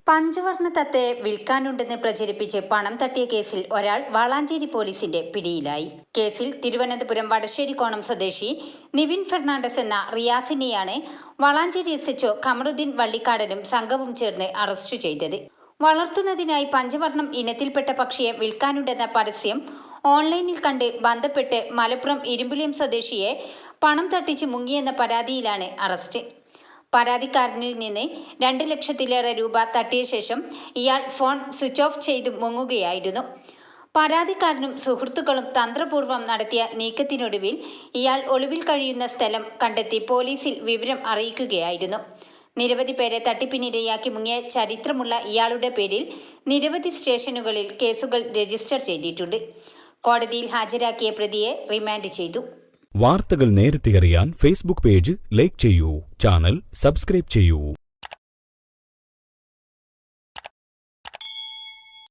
പഞ്ചവർണ്ണ തത്തയെ വിൽക്കാനുണ്ടെന്ന് പ്രചരിപ്പിച്ച് പണം തട്ടിയ കേസിൽ ഒരാൾ വളാഞ്ചേരി പോലീസിന്റെ പിടിയിലായി. കേസിൽ തിരുവനന്തപുരം വടശ്ശേരിക്കോണം സ്വദേശി നിവിൻ ഫെർണാണ്ടസ് എന്ന റിയാസിനെയാണ് വളാഞ്ചേരി SHO കമറുദ്ദീൻ വള്ളിക്കാടനും സംഘവും ചേർന്ന് അറസ്റ്റ് ചെയ്തത്. വളർത്തുന്നതിനായി പഞ്ചവർണ്ണം ഇനത്തിൽപ്പെട്ട പക്ഷിയെ വിൽക്കാനുണ്ടെന്ന പരസ്യം ഓൺലൈനിൽ കണ്ട് ബന്ധപ്പെട്ട് മലപ്പുറം ഇരുമ്പുലിയം സ്വദേശിയെ പണം തട്ടിച്ച് മുങ്ങിയെന്ന പരാതിയിലാണ് അറസ്റ്റ്. പരാതിക്കാരനിൽ നിന്ന് 2 ലക്ഷത്തിലേറെ രൂപ തട്ടിയ ശേഷം ഇയാൾ ഫോൺ സ്വിച്ച് ഓഫ് ചെയ്ത് മുങ്ങുകയായിരുന്നു. പരാതിക്കാരനും സുഹൃത്തുക്കളും തന്ത്രപൂർവ്വം നടത്തിയ നീക്കത്തിനൊടുവിൽ ഇയാൾ ഒളിവിൽ കഴിയുന്ന സ്ഥലം കണ്ടെത്തി പോലീസിൽ വിവരം അറിയിക്കുകയായിരുന്നു. നിരവധി പേരെ തട്ടിപ്പിനിരയാക്കി മുങ്ങിയ ചരിത്രമുള്ള ഇയാളുടെ പേരിൽ നിരവധി സ്റ്റേഷനുകളിൽ കേസുകൾ രജിസ്റ്റർ ചെയ്തിട്ടുണ്ട്. കോടതിയിൽ ഹാജരാക്കിയ പ്രതിയെ റിമാൻഡ് ചെയ്തു. വാർത്തകൾ നേരത്തെ അറിയാൻ ഫേസ്ബുക്ക് പേജ് ലൈക്ക് ചെയ്യൂ, ചാനൽ സബ്സ്ക്രൈബ് ചെയ്യൂ.